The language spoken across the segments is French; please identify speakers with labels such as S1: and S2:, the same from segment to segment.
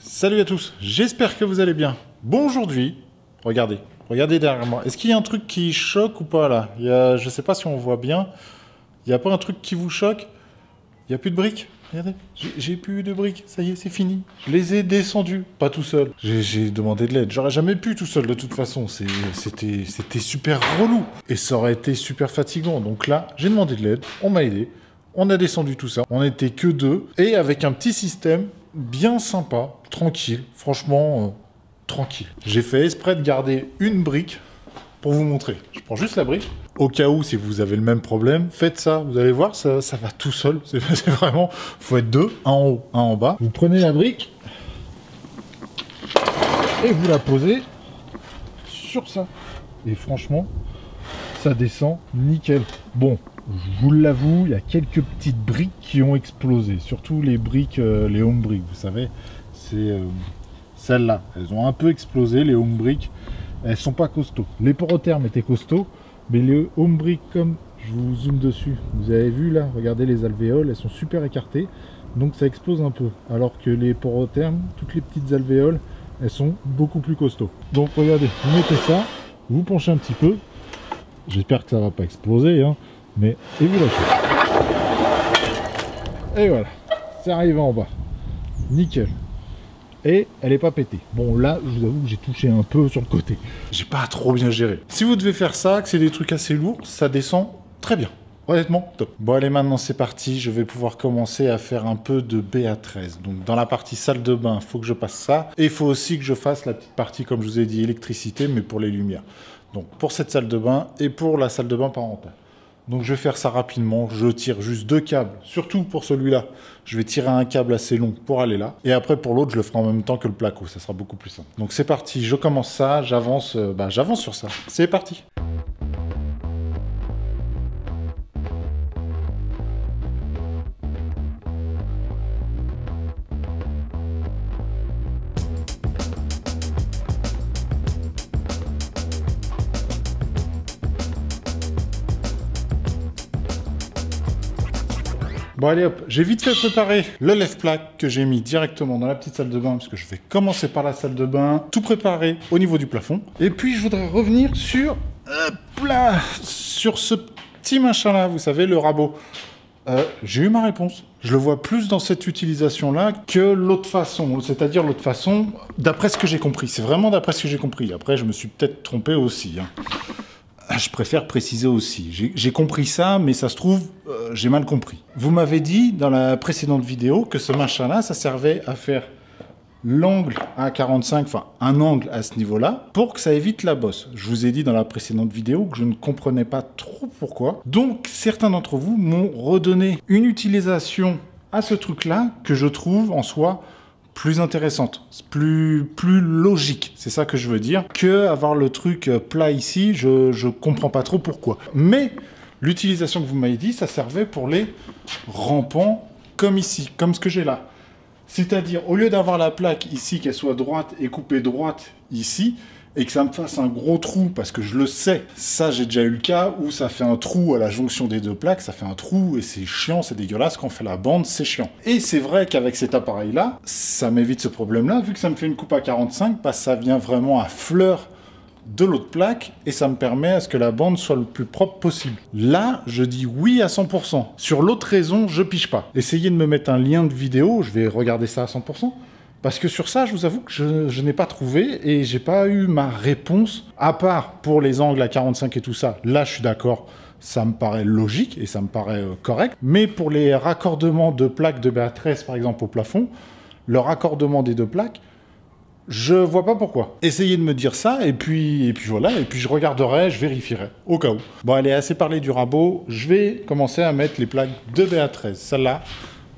S1: Salut à tous, j'espère que vous allez bien. Bon, aujourd'hui, regardez derrière moi. Est-ce qu'il y a un truc qui choque ou pas là? Je sais pas si on voit bien. Il n'y a pas un truc qui vous choque? Il n'y a plus de briques? Regardez, j'ai plus de briques, ça y est, c'est fini. Je les ai descendues, pas tout seul. J'ai demandé de l'aide, j'aurais jamais pu tout seul de toute façon. C'était super relou et ça aurait été super fatigant. Donc là, j'ai demandé de l'aide, on m'a aidé, on a descendu tout ça. On n'était que deux et avec un petit système bien sympa, tranquille, franchement tranquille. J'ai fait exprès de garder une brique pour vous montrer. Je prends juste la brique. Au cas où, si vous avez le même problème, faites ça. Vous allez voir, ça va tout seul. C'est vraiment... faut être deux, un en haut, un en bas. Vous prenez la brique et vous la posez sur ça. Et franchement, ça descend nickel. Bon, je vous l'avoue, il y a quelques petites briques qui ont explosé. Surtout les briques, les home bricks, vous savez. C'est celles-là. Elles ont un peu explosé, les home bricks. Elles sont pas costauds. Les porothermes étaient costauds, mais les home bricks, comme je vous zoome dessus, vous avez vu là, regardez les alvéoles, elles sont super écartées, donc ça explose un peu. Alors que les porothermes, toutes les petites alvéoles, elles sont beaucoup plus costauds. Donc regardez, vous mettez ça, vous penchez un petit peu, j'espère que ça va pas exploser, hein, mais et vous lâchez. Et voilà, ça arrive en bas, nickel. Et elle n'est pas pétée. Bon là, je vous avoue que j'ai touché un peu sur le côté. J'ai pas trop bien géré. Si vous devez faire ça, que c'est des trucs assez lourds, ça descend très bien. Honnêtement, top. Bon allez, maintenant c'est parti. Je vais pouvoir commencer à faire un peu de BA13. Donc dans la partie salle de bain, il faut que je passe ça. Et il faut aussi que je fasse la petite partie, comme je vous ai dit, électricité, mais pour les lumières. Donc pour cette salle de bain et pour la salle de bain parentale. Donc je vais faire ça rapidement, je tire juste deux câbles, surtout pour celui-là. Je vais tirer un câble assez long pour aller là. Et après pour l'autre, je le ferai en même temps que le placo, ça sera beaucoup plus simple. Donc c'est parti, je commence ça, j'avance sur ça. C'est parti. Bon allez hop, j'ai vite fait préparer le lève-plaque que j'ai mis directement dans la petite salle de bain parce que je vais commencer par la salle de bain, tout préparer au niveau du plafond. Et puis je voudrais revenir sur, hop là, sur ce petit machin là, vous savez, le rabot. J'ai eu ma réponse. Je le vois plus dans cette utilisation-là que l'autre façon. C'est-à-dire l'autre façon, d'après ce que j'ai compris. C'est vraiment d'après ce que j'ai compris. Après, je me suis peut-être trompé aussi, hein. Je préfère préciser aussi. J'ai compris ça, mais ça se trouve, j'ai mal compris. Vous m'avez dit dans la précédente vidéo que ce machin-là, ça servait à faire l'angle à 45, enfin un angle à ce niveau-là, pour que ça évite la bosse. Je vous ai dit dans la précédente vidéo que je ne comprenais pas trop pourquoi. Donc certains d'entre vous m'ont redonné une utilisation à ce truc-là que je trouve en soi plus intéressante, plus logique, c'est ça que je veux dire, que avoir le truc plat ici, je comprends pas trop pourquoi. Mais l'utilisation que vous m'avez dit, ça servait pour les rampants comme ici, comme ce que j'ai là. C'est-à-dire, au lieu d'avoir la plaque ici, qu'elle soit droite et coupée droite ici, et que ça me fasse un gros trou, parce que je le sais, ça j'ai déjà eu le cas, où ça fait un trou à la jonction des deux plaques, ça fait un trou, et c'est chiant, c'est dégueulasse, quand on fait la bande, c'est chiant. Et c'est vrai qu'avec cet appareil-là, ça m'évite ce problème-là, vu que ça me fait une coupe à 45, parce que ça vient vraiment à fleur de l'autre plaque, et ça me permet à ce que la bande soit le plus propre possible. Là, je dis oui à 100%. Sur l'autre raison, je pige pas. Essayez de me mettre un lien de vidéo, je vais regarder ça à 100%. Parce que sur ça, je vous avoue que je n'ai pas trouvé et j'ai pas eu ma réponse, à part pour les angles à 45 et tout ça. Là, je suis d'accord, ça me paraît logique et ça me paraît correct. Mais pour les raccordements de plaques de BA13, par exemple, au plafond, le raccordement des deux plaques, je vois pas pourquoi. Essayez de me dire ça et puis voilà, et puis je regarderai, je vérifierai, au cas où. Bon, allez, assez parlé du rabot, je vais commencer à mettre les plaques de BA13, celle-là,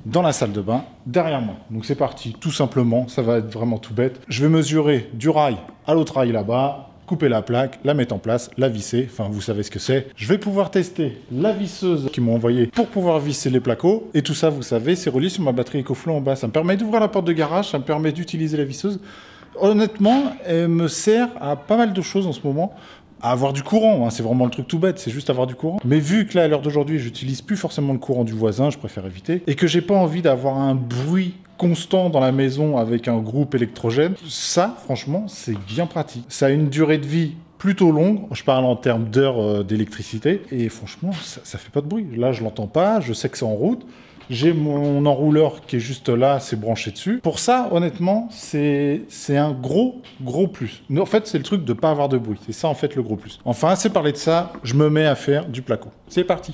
S1: dans la salle de bain, derrière moi. Donc c'est parti, tout simplement, ça va être vraiment tout bête. Je vais mesurer du rail à l'autre rail là-bas, couper la plaque, la mettre en place, la visser, enfin vous savez ce que c'est. Je vais pouvoir tester la visseuse qu'ils m'ont envoyée pour pouvoir visser les placos. Et tout ça, vous savez, c'est relié sur ma batterie EcoFlow en bas. Ça me permet d'ouvrir la porte de garage, ça me permet d'utiliser la visseuse. Honnêtement, elle me sert à pas mal de choses en ce moment. à avoir du courant, hein. C'est vraiment le truc tout bête, c'est juste avoir du courant. Mais vu que là, à l'heure d'aujourd'hui, j'utilise plus forcément le courant du voisin, je préfère éviter, et que j'ai pas envie d'avoir un bruit constant dans la maison avec un groupe électrogène, ça, franchement, c'est bien pratique. Ça a une durée de vie plutôt longue, je parle en termes d'heures d'électricité, et franchement, ça fait pas de bruit. Là, je l'entends pas, je sais que c'est en route. J'ai mon enrouleur qui est juste là, c'est branché dessus. Pour ça, honnêtement, c'est un gros plus. En fait, c'est le truc de pas avoir de bruit. C'est ça, en fait, le gros plus. Enfin, assez parlé de ça, je me mets à faire du placo. C'est parti.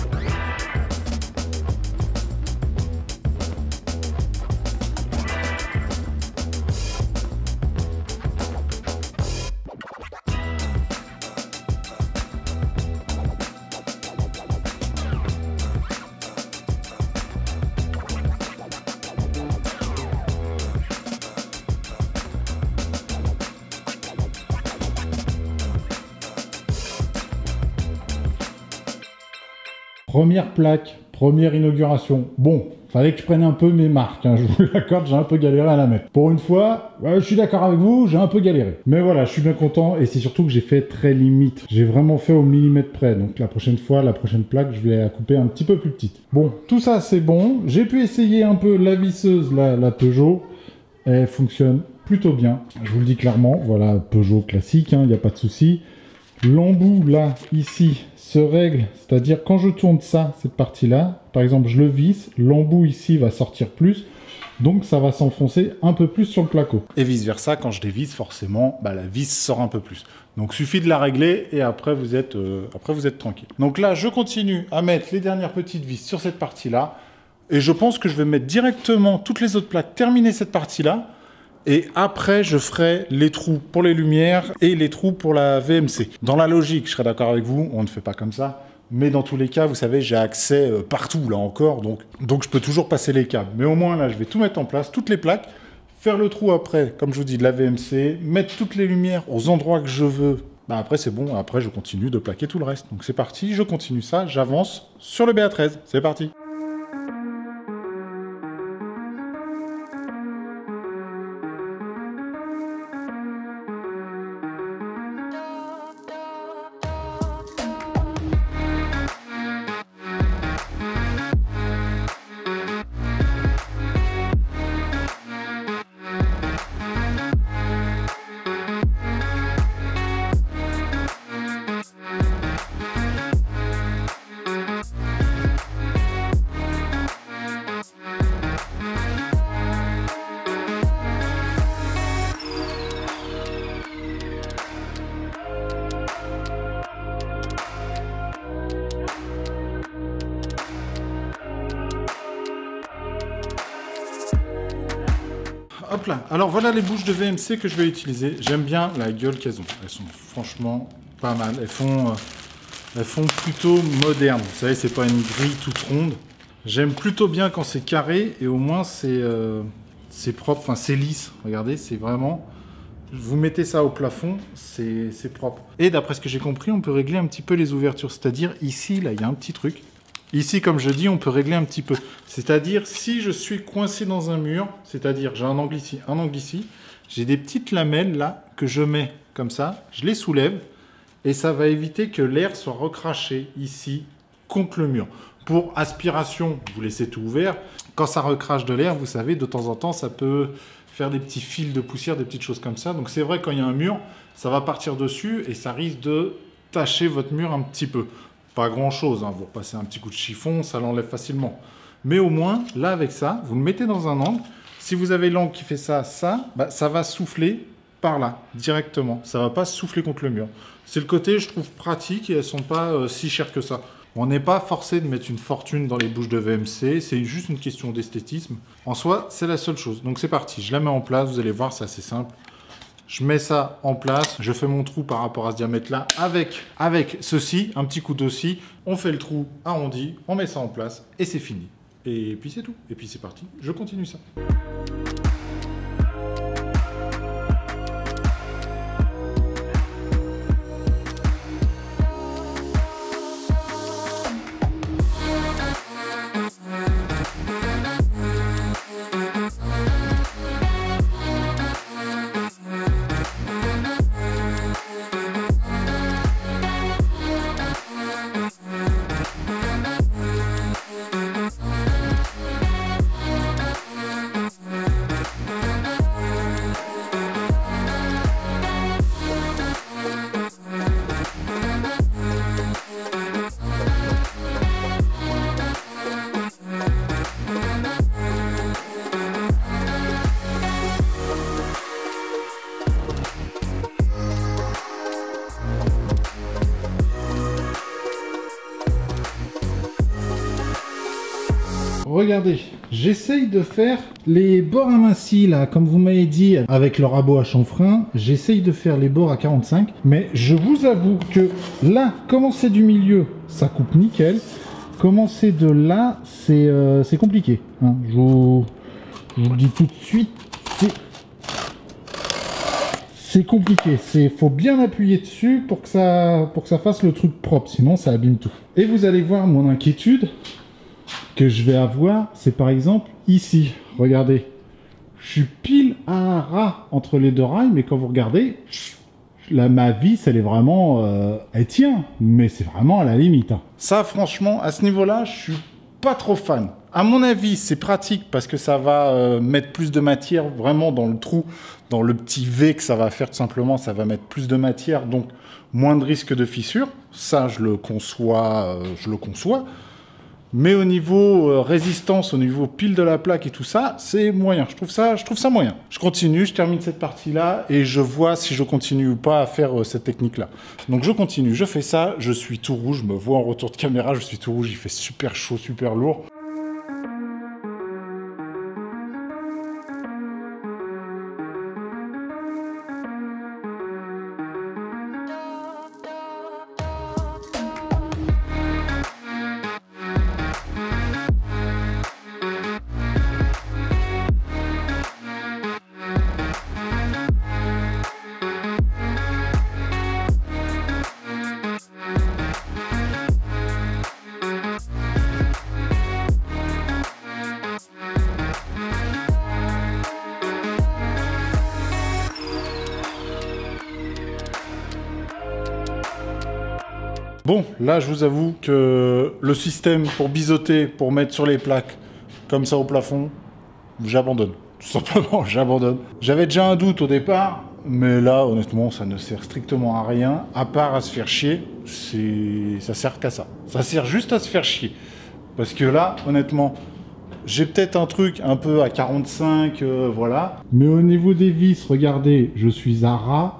S1: Première plaque, première inauguration. Bon, fallait que je prenne un peu mes marques, hein, je vous l'accorde, j'ai un peu galéré à la mettre. Pour une fois, je suis d'accord avec vous, j'ai un peu galéré. Mais voilà, je suis bien content et c'est surtout que j'ai fait très limite. J'ai vraiment fait au millimètre près, donc la prochaine fois, la prochaine plaque, je vais la couper un petit peu plus petite. Bon, tout ça c'est bon. J'ai pu essayer un peu la visseuse, la Peugeot. Elle fonctionne plutôt bien. Je vous le dis clairement, voilà, Peugeot classique, il n'y a pas de souci. L'embout là, ici, se règle, c'est-à-dire quand je tourne ça, cette partie-là, par exemple je le visse, l'embout ici va sortir plus, donc ça va s'enfoncer un peu plus sur le placo. Et vice versa, quand je dévisse, forcément, la vis sort un peu plus. Donc suffit de la régler et après vous êtes tranquille. Donc là, je continue à mettre les dernières petites vis sur cette partie-là, et je pense que je vais mettre directement toutes les autres plaques, terminer cette partie-là, et après, je ferai les trous pour les lumières et les trous pour la VMC. Dans la logique, je serai d'accord avec vous, on ne fait pas comme ça. Mais dans tous les cas, vous savez, j'ai accès partout, là encore. Donc je peux toujours passer les câbles. Mais au moins, là, je vais tout mettre en place, toutes les plaques. Faire le trou après, comme je vous dis, de la VMC. Mettre toutes les lumières aux endroits que je veux. Après, c'est bon. Après, je continue de plaquer tout le reste. Donc c'est parti, je continue ça. J'avance sur le BA13. C'est parti. Hop là, alors voilà les bouches de VMC que je vais utiliser. J'aime bien la gueule qu'elles ont. Elles sont franchement pas mal. Elles font plutôt moderne. Vous savez, c'est pas une grille toute ronde. J'aime plutôt bien quand c'est carré et au moins c'est propre, enfin c'est lisse. Regardez, c'est vraiment... Vous mettez ça au plafond, c'est propre. Et d'après ce que j'ai compris, on peut régler un petit peu les ouvertures. C'est-à-dire ici, là, il y a un petit truc. Ici, comme je dis, on peut régler un petit peu. C'est-à-dire, si je suis coincé dans un mur, c'est-à-dire j'ai un angle ici, j'ai des petites lamelles là que je mets comme ça, je les soulève et ça va éviter que l'air soit recraché ici contre le mur. Pour aspiration, vous laissez tout ouvert. Quand ça recrache de l'air, vous savez, de temps en temps, ça peut faire des petits fils de poussière, des petites choses comme ça. Donc c'est vrai, quand il y a un mur, ça va partir dessus et ça risque de tacher votre mur un petit peu. Pas grand-chose, hein. Vous repassez un petit coup de chiffon, ça l'enlève facilement. Mais au moins, là, avec ça, vous le mettez dans un angle. Si vous avez l'angle qui fait ça, ça va souffler par là, directement. Ça ne va pas souffler contre le mur. C'est le côté, je trouve, pratique et elles ne sont pas si chères que ça. On n'est pas forcé de mettre une fortune dans les bouches de VMC, c'est juste une question d'esthétisme. En soi, c'est la seule chose. Donc c'est parti, je la mets en place, vous allez voir, c'est assez simple. Je mets ça en place, je fais mon trou par rapport à ce diamètre-là avec ceci, un petit couteau aussi. On fait le trou arrondi, on met ça en place et c'est fini. Et puis c'est tout. Et puis c'est parti, je continue ça. regardez, j'essaye de faire les bords amincis là, comme vous m'avez dit, avec le rabot à chanfrein, j'essaye de faire les bords à 45, mais je vous avoue que là, commencer du milieu, ça coupe nickel, commencer de là, c'est compliqué, hein. Je vous le dis tout de suite, c'est compliqué, faut bien appuyer dessus pour que ça fasse le truc propre, sinon ça abîme tout. Et vous allez voir mon inquiétude que je vais avoir, c'est par exemple ici, regardez, je suis pile à un ras entre les deux rails, mais quand vous regardez, ma vis, elle est vraiment, elle tient, mais c'est vraiment à la limite, hein. Ça, franchement, à ce niveau-là, je suis pas trop fan. À mon avis, c'est pratique parce que ça va mettre plus de matière vraiment dans le trou, dans le petit V que ça va faire tout simplement, ça va mettre plus de matière, donc moins de risque de fissure. Ça, je le conçois. Mais au niveau résistance, au niveau pile de la plaque et tout ça, c'est moyen. Je trouve ça moyen. Je continue, je termine cette partie-là et je vois si je continue ou pas à faire cette technique-là. Donc je continue, je fais ça, je suis tout rouge, je me vois en retour de caméra, je suis tout rouge, il fait super chaud, super lourd. Bon, là, je vous avoue que le système pour biseauter, pour mettre sur les plaques, comme ça au plafond, j'abandonne. Tout simplement, j'abandonne. J'avais déjà un doute au départ, mais là, honnêtement, ça ne sert strictement à rien, à part à se faire chier. Ça sert qu'à ça. Ça sert juste à se faire chier. Parce que là, honnêtement, j'ai peut-être un truc un peu à 45, voilà. Mais au niveau des vis, regardez, je suis à ras.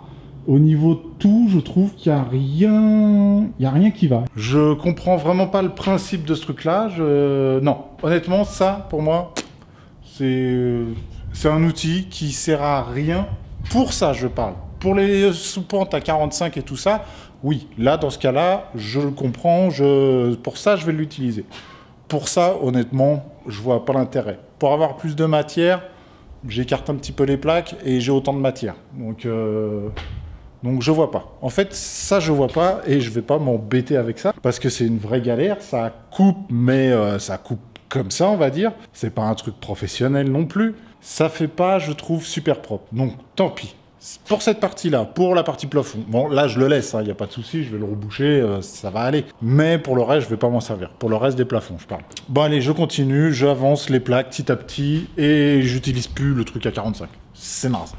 S1: Au niveau de tout, je trouve qu'il n'y a rien qui va. Je comprends vraiment pas le principe de ce truc-là. Non, honnêtement, ça, pour moi, c'est un outil qui sert à rien. Pour ça, je parle. Pour les sous-pentes à 45 et tout ça, oui. Là, dans ce cas-là, je le comprends. Pour ça, je vais l'utiliser. Pour ça, honnêtement, je vois pas l'intérêt. Pour avoir plus de matière, j'écarte un petit peu les plaques et j'ai autant de matière. Donc je vois pas. En fait, ça je vois pas et je vais pas m'embêter avec ça parce que c'est une vraie galère. Ça coupe, mais ça coupe comme ça, on va dire. C'est pas un truc professionnel non plus. Ça fait pas, je trouve, super propre. Donc tant pis. Pour cette partie-là, pour la partie plafond, bon là je le laisse, il n'y a pas de souci, je vais le reboucher, ça va aller. Mais pour le reste, je vais pas m'en servir. Pour le reste des plafonds, je parle. Bon allez, je continue, j'avance les plaques petit à petit et j'utilise plus le truc à 45. C'est naze.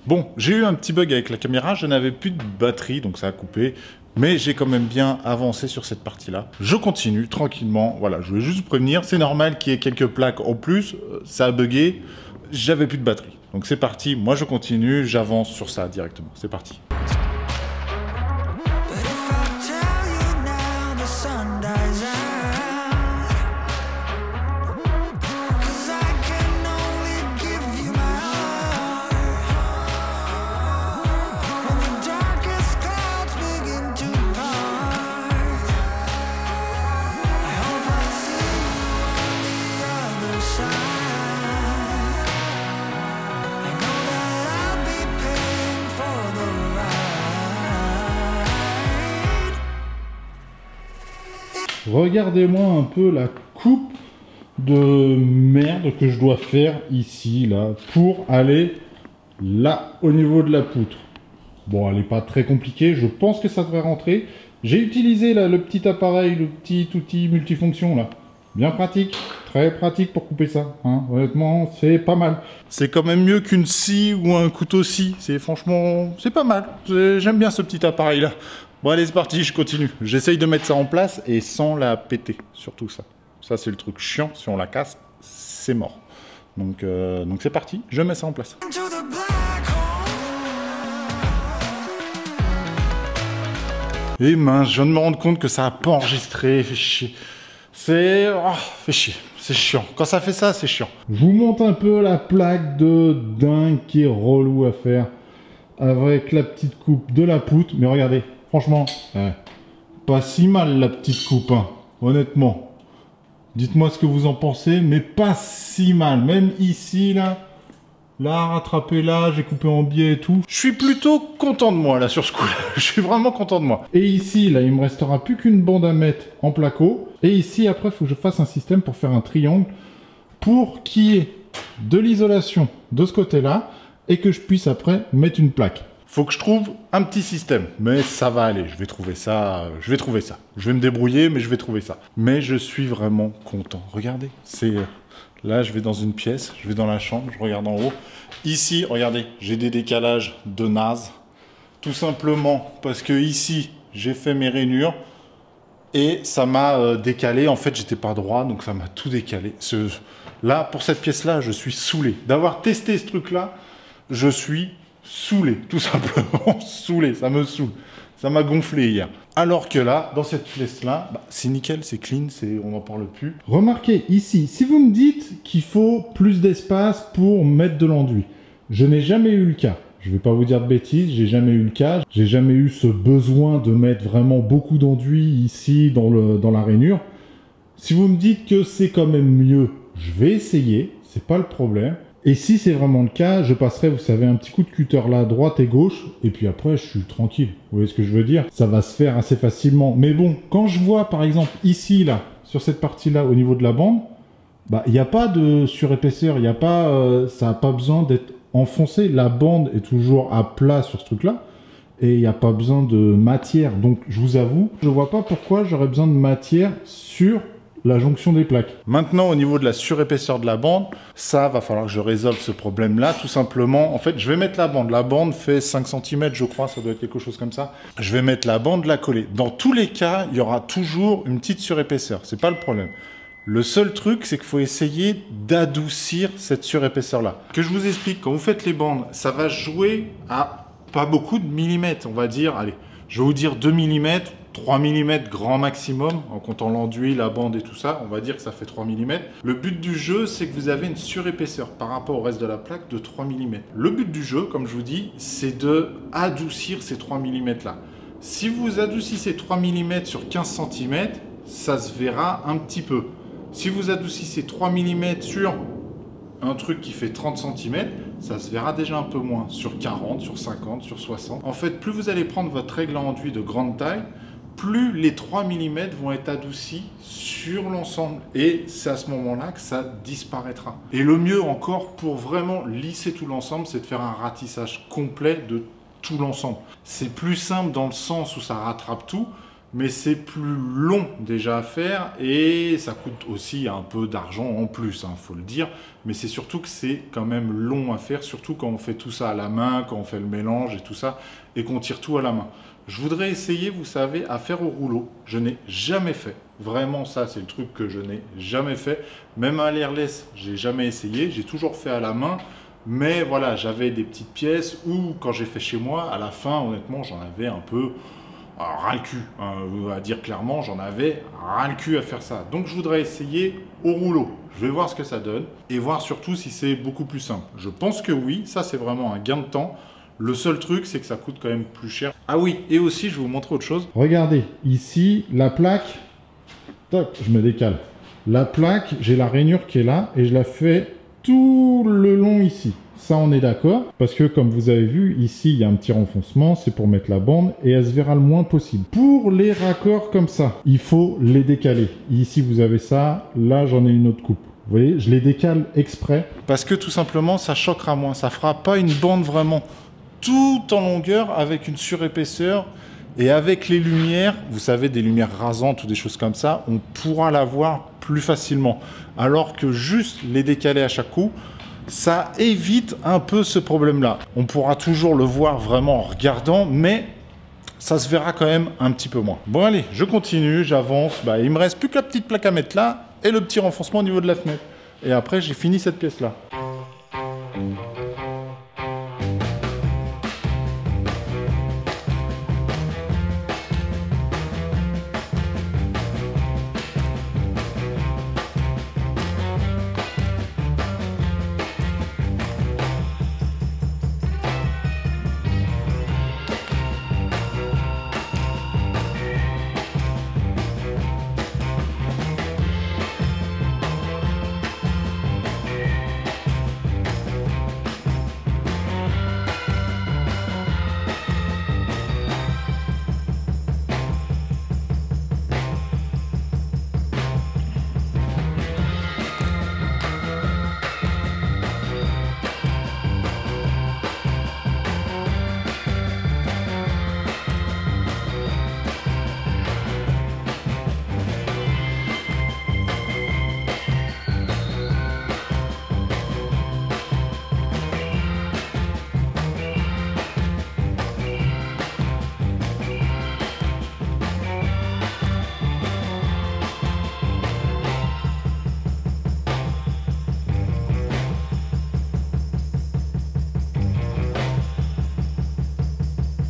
S1: Bon, j'ai eu un petit bug avec la caméra, je n'avais plus de batterie, donc ça a coupé. Mais j'ai quand même bien avancé sur cette partie-là. Je continue tranquillement. Voilà, je voulais juste vous prévenir. C'est normal qu'il y ait quelques plaques en plus. Ça a bugué. J'avais plus de batterie. Donc c'est parti. Moi, je continue. J'avance sur ça directement. C'est parti. regardez-moi un peu la coupe de merde que je dois faire ici, là, pour aller là, au niveau de la poutre. Bon, elle n'est pas très compliquée, je pense que ça devrait rentrer. J'ai utilisé là, le petit appareil, le petit outil multifonction, là. Bien pratique, très pratique pour couper ça. Hein. Honnêtement, c'est pas mal. C'est quand même mieux qu'une scie ou un couteau scie. Franchement, c'est pas mal. J'aime bien ce petit appareil-là. Bon, allez, c'est parti, je continue. J'essaye de mettre ça en place et sans la péter, surtout ça. Ça, c'est le truc chiant. Si on la casse, c'est mort. Donc c'est parti, je mets ça en place. Et mince, je viens de me rendre compte que ça n'a pas enregistré. Fait chier. Fait chier. C'est chiant. Quand ça fait ça, c'est chiant. Je vous montre un peu la plaque de dingue qui est relou à faire. Avec la petite coupe de la poutre. Mais regardez, franchement, pas si mal la petite coupe, hein, honnêtement. Dites-moi ce que vous en pensez, mais pas si mal. Même ici, là, rattrapé là, j'ai coupé en biais et tout. Je suis plutôt content de moi, là, sur ce coup-là. Je suis vraiment content de moi. Et ici, là, il me restera plus qu'une bande à mettre en placo. Et ici, après, il faut que je fasse un système pour faire un triangle pour qu'il y ait de l'isolation de ce côté-là et que je puisse, après, mettre une plaque. Faut que je trouve un petit système, mais ça va aller, je vais trouver ça, je vais me débrouiller, mais je vais trouver ça. Mais je suis vraiment content, regardez, là je vais dans une pièce, je vais dans la chambre, je regarde en haut. Ici, regardez, j'ai des décalages de naze, tout simplement parce que ici, j'ai fait mes rainures, et ça m'a décalé, en fait j'étais pas droit, donc ça m'a tout décalé. Là, pour cette pièce-là, je suis saoulé. D'avoir testé ce truc-là, je suis saoulé, tout simplement saoulé, ça me saoule. Ça m'a gonflé hier. Alors que là, dans cette pièce-là, c'est nickel, c'est clean, on n'en parle plus. Remarquez ici, si vous me dites qu'il faut plus d'espace pour mettre de l'enduit, je n'ai jamais eu le cas. Je ne vais pas vous dire de bêtises, j'ai jamais eu le cas. J'ai jamais eu ce besoin de mettre vraiment beaucoup d'enduit ici dans la rainure. Si vous me dites que c'est quand même mieux, je vais essayer, c'est pas le problème. Et si c'est vraiment le cas, je passerai, vous savez, un petit coup de cutter là, droite et gauche, et puis après, je suis tranquille. Vous voyez ce que je veux dire? Ça va se faire assez facilement. Mais bon, quand je vois, par exemple, ici, là, sur cette partie-là, au niveau de la bande, il n'y a pas de surépaisseur, il n'y a pas, ça n'a pas besoin d'être enfoncé. La bande est toujours à plat sur ce truc-là, et il n'y a pas besoin de matière. Donc, je vous avoue, je ne vois pas pourquoi j'aurais besoin de matière sur la jonction des plaques. Maintenant, au niveau de la surépaisseur de la bande, ça va falloir que je résolve ce problème-là, tout simplement. En fait, je vais mettre la bande. La bande fait 5 cm, je crois, ça doit être quelque chose comme ça. Je vais mettre la bande, la coller. Dans tous les cas, il y aura toujours une petite surépaisseur. C'est pas le problème. Le seul truc, c'est qu'il faut essayer d'adoucir cette surépaisseur-là. Que je vous explique, quand vous faites les bandes, ça va jouer à pas beaucoup de millimètres. On va dire, allez, je vais vous dire 2 mm, 3 mm grand maximum, en comptant l'enduit, la bande et tout ça, on va dire que ça fait 3 mm. Le but du jeu, c'est que vous avez une surépaisseur par rapport au reste de la plaque de 3 mm. Le but du jeu, comme je vous dis, c'est de adoucir ces 3 mm là. Si vous adoucissez 3 mm sur 15 cm, ça se verra un petit peu. Si vous adoucissez 3 mm sur un truc qui fait 30 cm, ça se verra déjà un peu moins, sur 40, sur 50, sur 60. En fait, plus vous allez prendre votre règle à enduit de grande taille, plus les 3 mm vont être adoucis sur l'ensemble. Et c'est à ce moment-là que ça disparaîtra. Et le mieux encore, pour vraiment lisser tout l'ensemble, c'est de faire un ratissage complet de tout l'ensemble. C'est plus simple dans le sens où ça rattrape tout, mais c'est plus long déjà à faire et ça coûte aussi un peu d'argent en plus, hein, faut le dire. Mais c'est surtout que c'est quand même long à faire, surtout quand on fait tout ça à la main, quand on fait le mélange et tout ça, et qu'on tire tout à la main. Je voudrais essayer, vous savez, à faire au rouleau. Je n'ai jamais fait. Vraiment, ça, c'est le truc que je n'ai jamais fait. Même à l'airless, j'ai jamais essayé. J'ai toujours fait à la main. Mais voilà, j'avais des petites pièces où, quand j'ai fait chez moi, à la fin, honnêtement, j'en avais un peu ras le cul. Hein, on va dire clairement, j'en avais ras le cul à faire ça. Donc, je voudrais essayer au rouleau. Je vais voir ce que ça donne et voir surtout si c'est beaucoup plus simple. Je pense que oui, ça, c'est vraiment un gain de temps. Le seul truc, c'est que ça coûte quand même plus cher. Ah oui, et aussi, je vais vous montrer autre chose. Regardez, ici, la plaque, toc, je me décale. La plaque, j'ai la rainure qui est là et je la fais tout le long ici. Ça, on est d'accord, parce que comme vous avez vu, ici, il y a un petit renfoncement, c'est pour mettre la bande, et elle se verra le moins possible. Pour les raccords comme ça, il faut les décaler. Ici, vous avez ça, là, j'en ai une autre coupe. Vous voyez, je les décale exprès. Parce que tout simplement, ça choquera moins. Ça fera pas une bande vraiment tout en longueur avec une surépaisseur. Et avec les lumières, vous savez, des lumières rasantes ou des choses comme ça, on pourra la voir plus facilement. Alors que juste les décaler à chaque coup, ça évite un peu ce problème-là. On pourra toujours le voir vraiment en regardant, mais ça se verra quand même un petit peu moins. Bon allez, je continue, j'avance. Bah, il me reste plus que la petite plaque à mettre là et le petit renfoncement au niveau de la fenêtre. Et après, j'ai fini cette pièce-là.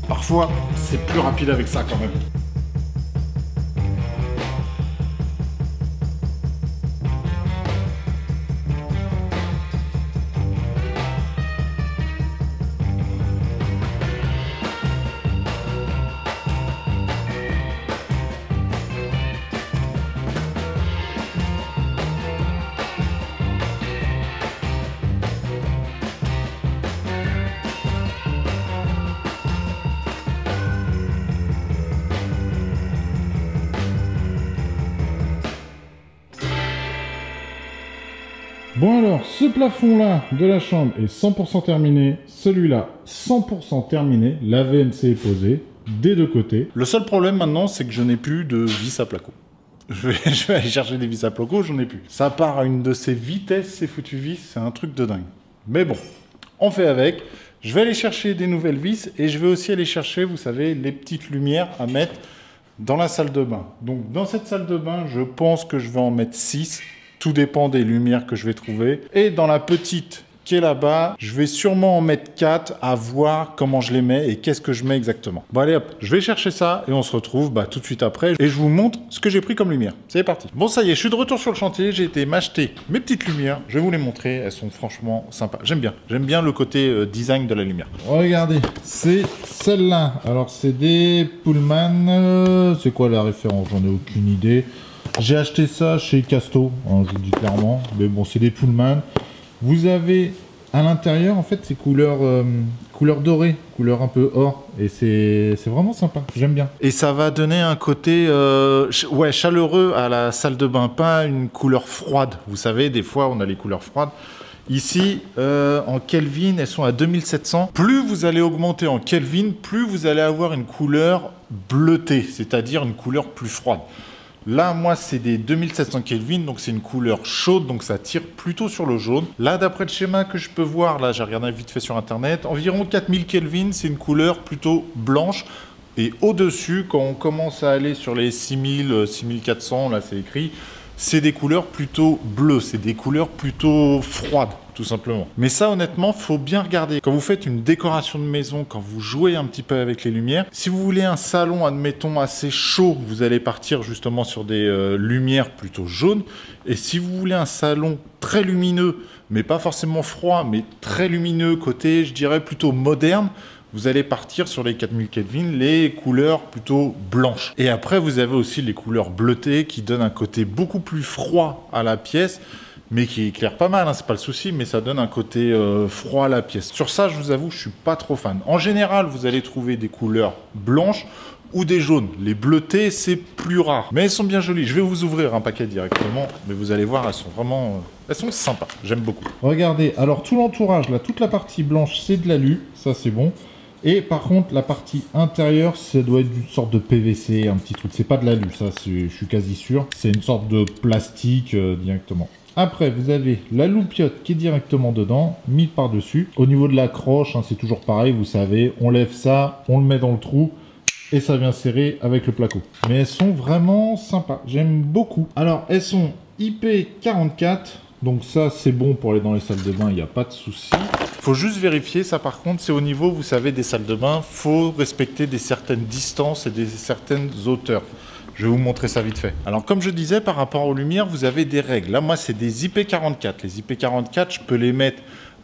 S1: Parfois, c'est plus rapide avec ça quand même. Bon alors, ce plafond-là de la chambre est 100% terminé, celui-là 100% terminé, la VMC est posée des deux côtés. Le seul problème maintenant, c'est que je n'ai plus de vis à placo. Je vais aller chercher des vis à placo, j'en ai plus. Ça part à une de ces vitesses, ces foutues vis, c'est un truc de dingue. Mais bon, on fait avec. Je vais aller chercher des nouvelles vis et je vais aussi aller chercher, vous savez, les petites lumières à mettre dans la salle de bain. Donc dans cette salle de bain, je pense que je vais en mettre 6. Tout dépend des lumières que je vais trouver. Et dans la petite qui est là-bas, je vais sûrement en mettre 4 à voir comment je les mets et qu'est-ce que je mets exactement. Bon allez hop, je vais chercher ça et on se retrouve tout de suite après. Et je vous montre ce que j'ai pris comme lumière. C'est parti. Bon ça y est, je suis de retour sur le chantier. J'ai été m'acheter mes petites lumières. Je vais vous les montrer. Elles sont franchement sympas. J'aime bien. J'aime bien le côté design de la lumière. Regardez, c'est celle-là. Alors c'est des Pullman. C'est quoi la référence? J'en ai aucune idée. J'ai acheté ça chez Casto, hein, je vous le dis clairement, mais bon, c'est des Pullman. Vous avez à l'intérieur, en fait, ces couleurs dorées, couleur un peu or, et c'est vraiment sympa, j'aime bien. Et ça va donner un côté ouais, chaleureux à la salle de bain, pas une couleur froide. Vous savez, des fois, on a les couleurs froides. Ici, en Kelvin, elles sont à 2700. Plus vous allez augmenter en Kelvin, plus vous allez avoir une couleur bleutée, c'est-à-dire une couleur plus froide. Là, moi, c'est des 2700 Kelvin, donc c'est une couleur chaude, donc ça tire plutôt sur le jaune. Là, d'après le schéma que je peux voir, là, j'ai regardé vite fait sur Internet, environ 4000 Kelvin, c'est une couleur plutôt blanche. Et au-dessus, quand on commence à aller sur les 6000, 6400, là, c'est écrit, c'est des couleurs plutôt bleues, c'est des couleurs plutôt froides, tout simplement. Mais ça, honnêtement, faut bien regarder. Quand vous faites une décoration de maison, quand vous jouez un petit peu avec les lumières, si vous voulez un salon, admettons, assez chaud, vous allez partir justement sur des lumières plutôt jaunes. Et si vous voulez un salon très lumineux, mais pas forcément froid, mais très lumineux, côté, je dirais, plutôt moderne, vous allez partir sur les 4000 Kelvin, les couleurs plutôt blanches. Et après, vous avez aussi les couleurs bleutées qui donnent un côté beaucoup plus froid à la pièce. mais qui éclaire pas mal, hein, c'est pas le souci, mais ça donne un côté froid à la pièce. Sur ça, je vous avoue, je suis pas trop fan. En général, vous allez trouver des couleurs blanches ou des jaunes. Les bleutés, c'est plus rare. Mais elles sont bien jolies. Je vais vous ouvrir un paquet directement, mais vous allez voir, elles sont vraiment... elles sont sympas. J'aime beaucoup. Regardez, alors tout l'entourage, là, toute la partie blanche, c'est de l'alu. Ça, c'est bon. Et par contre, la partie intérieure, ça doit être une sorte de PVC, un petit truc. C'est pas de l'alu, ça, je suis quasi sûr. C'est une sorte de plastique directement. Après, vous avez la loupiote qui est directement dedans, mise par-dessus. Au niveau de l'accroche, hein, c'est toujours pareil, vous savez. On lève ça, on le met dans le trou. Et ça vient serrer avec le placo. Mais elles sont vraiment sympas. J'aime beaucoup. Alors, elles sont IP44. Donc ça, c'est bon pour aller dans les salles de bain. Il n'y a pas de souci. Faut juste vérifier. Ça, par contre, c'est au niveau, vous savez, des salles de bain. Faut respecter des certaines distances et des certaines hauteurs. Je vais vous montrer ça vite fait. Alors, comme je disais, par rapport aux lumières, vous avez des règles. Là, moi, c'est des IP44. Les IP44, je peux les mettre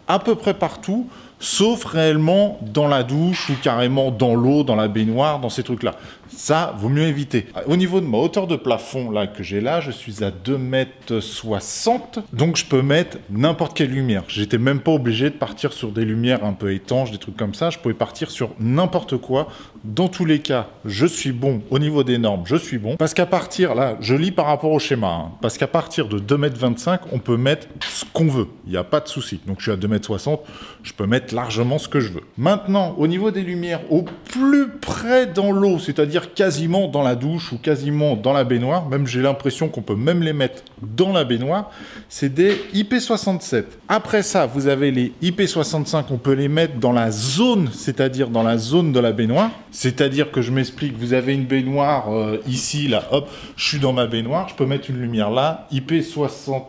S1: à peu près partout, sauf réellement dans la douche ou carrément dans l'eau, dans la baignoire, dans ces trucs-là. Ça, vaut mieux éviter. Au niveau de ma hauteur de plafond là que j'ai là, je suis à 2,60 m, donc je peux mettre n'importe quelle lumière. J'étais même pas obligé de partir sur des lumières un peu étanches, des trucs comme ça. Je pouvais partir sur n'importe quoi. Dans tous les cas, je suis bon. Au niveau des normes, je suis bon. Parce qu'à partir, là, je lis par rapport au schéma, hein, parce qu'à partir de 2,25 m, on peut mettre ce qu'on veut. Il n'y a pas de souci. Donc je suis à 2,60 m, je peux mettre largement ce que je veux. Maintenant, au niveau des lumières, au plus près dans l'eau, c'est-à-dire quasiment dans la douche ou quasiment dans la baignoire, même j'ai l'impression qu'on peut même les mettre dans la baignoire, c'est des IP67. Après ça, vous avez les IP65, on peut les mettre dans la zone, c'est-à-dire dans la zone de la baignoire. C'est-à-dire que je m'explique, vous avez une baignoire ici, là, hop, je suis dans ma baignoire, je peux mettre une lumière là, IP65,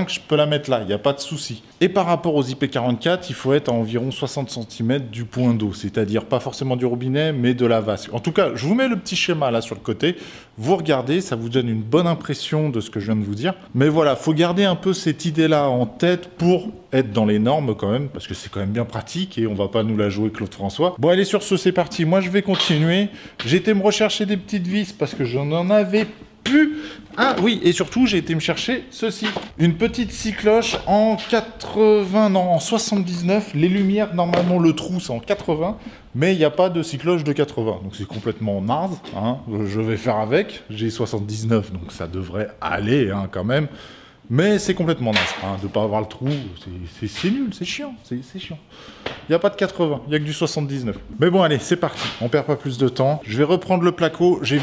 S1: je peux la mettre là, il n'y a pas de souci. Et par rapport aux IP44, il faut être à environ 60 cm du point d'eau, c'est-à-dire pas forcément du robinet, mais de la vasque. En tout cas, je vous mets le petit schéma là sur le côté, vous regardez, ça vous donne une bonne impression de ce que je viens de vous dire. Mais voilà, faut garder un peu cette idée-là en tête pour être dans les normes quand même, parce que c'est quand même bien pratique et on va pas nous la jouer Claude François. Bon, allez, sur ce, c'est parti. Moi, je vais continuer. J'ai été me rechercher des petites vis parce que j'en en avais plus. Ah oui, et surtout, j'ai été me chercher ceci. Une petite scie cloche en 80, non, en 79. Les lumières, normalement, le trou, c'est en 80. Mais il n'y a pas de scie cloche de 80. Donc, c'est complètement naze. Hein. Je vais faire avec. J'ai 79, donc ça devrait aller hein, quand même. Mais c'est complètement naze. Hein, de ne pas avoir le trou, c'est nul, c'est chiant. C'est chiant. Il n'y a pas de 80, il n'y a que du 79. Mais bon, allez, c'est parti. On perd pas plus de temps. Je vais reprendre le placo. J'ai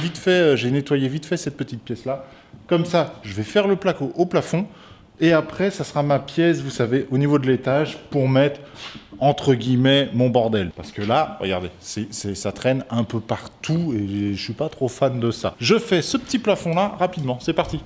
S1: nettoyé vite fait cette petite pièce-là. Comme ça, je vais faire le placo au plafond. Et après, ça sera ma pièce, vous savez, au niveau de l'étage, pour mettre, entre guillemets, mon bordel. Parce que là, regardez, ça traîne un peu partout et je suis pas trop fan de ça. Je fais ce petit plafond-là rapidement. C'est parti.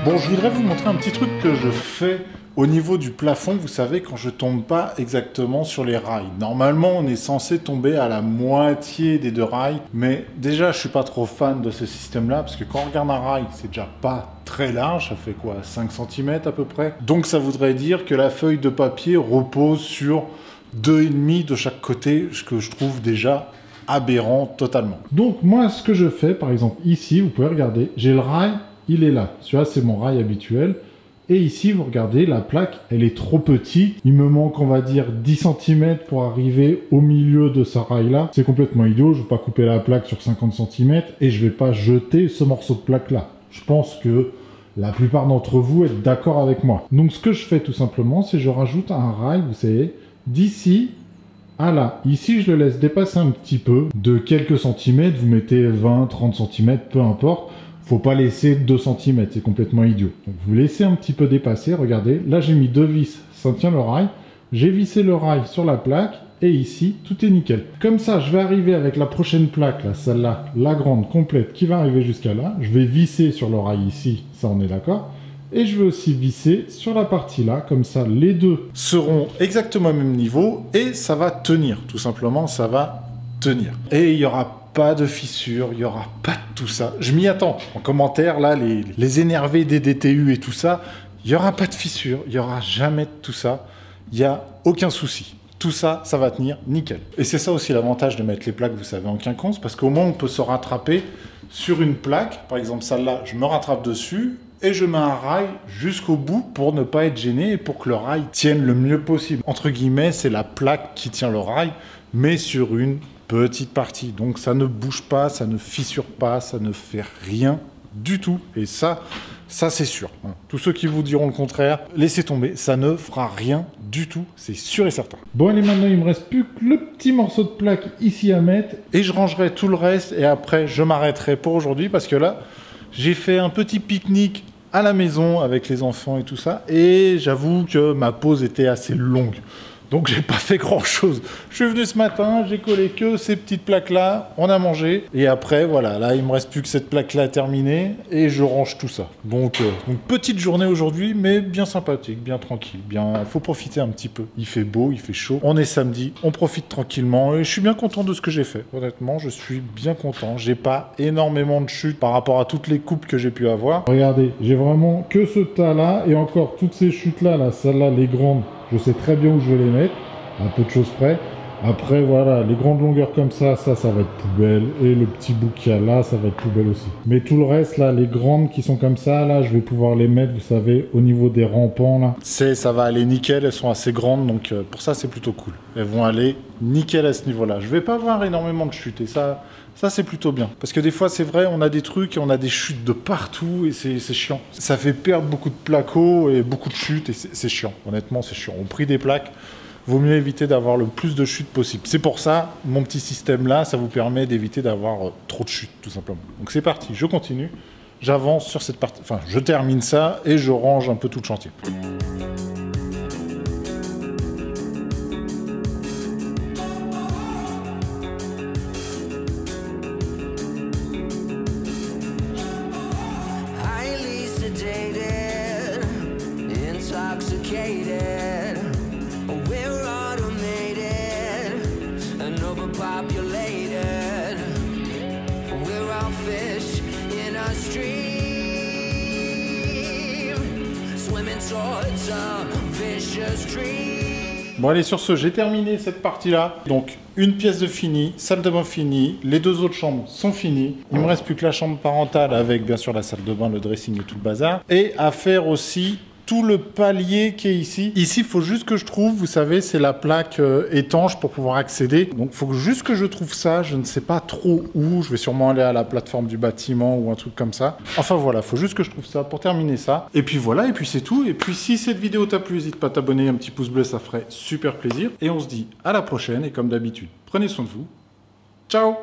S1: Bon, je voudrais vous montrer un petit truc que je fais au niveau du plafond, vous savez, quand je tombe pas exactement sur les rails. Normalement, on est censé tomber à la moitié des deux rails, mais déjà, je suis pas trop fan de ce système-là, parce que quand on regarde un rail, c'est déjà pas très large, ça fait quoi, 5 cm à peu près. Donc ça voudrait dire que la feuille de papier repose sur 2,5 de chaque côté, ce que je trouve déjà aberrant totalement. Donc moi, ce que je fais, par exemple, ici, vous pouvez regarder, j'ai le rail, il est là. Celui-là, c'est mon rail habituel. Et ici, vous regardez, la plaque, elle est trop petite. Il me manque, on va dire, 10 cm pour arriver au milieu de ce rail-là. C'est complètement idiot. Je ne vais pas couper la plaque sur 50 cm et je ne vais pas jeter ce morceau de plaque-là. Je pense que la plupart d'entre vous êtes d'accord avec moi. Donc, ce que je fais tout simplement, c'est que je rajoute un rail, vous savez, d'ici à là. Ici, je le laisse dépasser un petit peu, de quelques centimètres. Vous mettez 20, 30 cm, peu importe. Faut pas laisser 2 cm, c'est complètement idiot. Donc vous laissez un petit peu dépasser, regardez, là j'ai mis 2 vis, ça tient le rail, j'ai vissé le rail sur la plaque, et ici, tout est nickel. Comme ça, je vais arriver avec la prochaine plaque, là, celle-là, la grande, complète, qui va arriver jusqu'à là, je vais visser sur le rail ici, ça on est d'accord, et je vais aussi visser sur la partie là, comme ça, les deux seront exactement au même niveau, et ça va tenir, tout simplement, ça va tenir. Et il y aura pas de fissures, il n'y aura pas de tout ça. Je m'y attends. En commentaire, là, les énervés des DTU et tout ça, il n'y aura pas de fissures, il n'y aura jamais de tout ça. Il n'y a aucun souci. Tout ça, ça va tenir nickel. Et c'est ça aussi l'avantage de mettre les plaques, vous savez, en quinconce, parce qu'au moins, on peut se rattraper sur une plaque. Par exemple, celle-là, je me rattrape dessus et je mets un rail jusqu'au bout pour ne pas être gêné et pour que le rail tienne le mieux possible. Entre guillemets, c'est la plaque qui tient le rail, mais sur une petite partie. Donc ça ne bouge pas, ça ne fissure pas, ça ne fait rien du tout. Et ça c'est sûr. Tous ceux qui vous diront le contraire, laissez tomber, ça ne fera rien du tout, c'est sûr et certain. Bon allez, maintenant il me reste plus que le petit morceau de plaque ici à mettre et je rangerai tout le reste et après je m'arrêterai pour aujourd'hui parce que là, j'ai fait un petit pique-nique à la maison avec les enfants et tout ça et j'avoue que ma pause était assez longue. Donc j'ai pas fait grand chose. Je suis venu ce matin, j'ai collé que ces petites plaques là, on a mangé. Et après voilà, là il me reste plus que cette plaque là terminée et je range tout ça. Donc petite journée aujourd'hui, mais bien sympathique, bien tranquille. Faut profiter un petit peu. Il fait beau, il fait chaud. On est samedi, on profite tranquillement et je suis bien content de ce que j'ai fait. Honnêtement, je suis bien content. J'ai pas énormément de chutes par rapport à toutes les coupes que j'ai pu avoir. Regardez, j'ai vraiment que ce tas là et encore toutes ces chutes là, celles-là, les grandes. Je sais très bien où je vais les mettre, à peu de choses près. Après, voilà, les grandes longueurs comme ça va être poubelle. Et le petit bout qu'il y a là, ça va être poubelle aussi. Mais tout le reste, là, les grandes qui sont comme ça, là, je vais pouvoir les mettre, vous savez, au niveau des rampants, là. Ça va aller nickel, elles sont assez grandes, donc pour ça, c'est plutôt cool. Elles vont aller nickel à ce niveau-là. Je vais pas avoir énormément de chutes, et ça c'est plutôt bien. Parce que des fois, c'est vrai, on a des trucs et on a des chutes de partout et c'est chiant. Ça fait perdre beaucoup de placo et beaucoup de chutes et c'est chiant. Honnêtement, c'est chiant. Au prix des plaques, vaut mieux éviter d'avoir le plus de chutes possible. C'est pour ça, mon petit système là, ça vous permet d'éviter d'avoir trop de chutes, tout simplement. Donc c'est parti, je continue. J'avance sur cette partie. Enfin, je termine ça et je range un peu tout le chantier. Bon allez, sur ce, j'ai terminé cette partie-là. Donc, une pièce de fini, salle de bain finie, les deux autres chambres sont finies. Il me reste plus que la chambre parentale avec, bien sûr, la salle de bain, le dressing et tout le bazar. Et à faire aussi tout le palier qui est ici. Ici, il faut juste que je trouve, vous savez, c'est la plaque étanche pour pouvoir accéder. Donc, il faut juste que je trouve ça. Je ne sais pas trop où. Je vais sûrement aller à la plateforme du bâtiment ou un truc comme ça. Enfin, voilà, il faut juste que je trouve ça pour terminer ça. Et puis voilà, et puis c'est tout. Et puis, si cette vidéo t'a plu, n'hésite pas à t'abonner, un petit pouce bleu, ça ferait super plaisir. Et on se dit à la prochaine. Et comme d'habitude, prenez soin de vous. Ciao!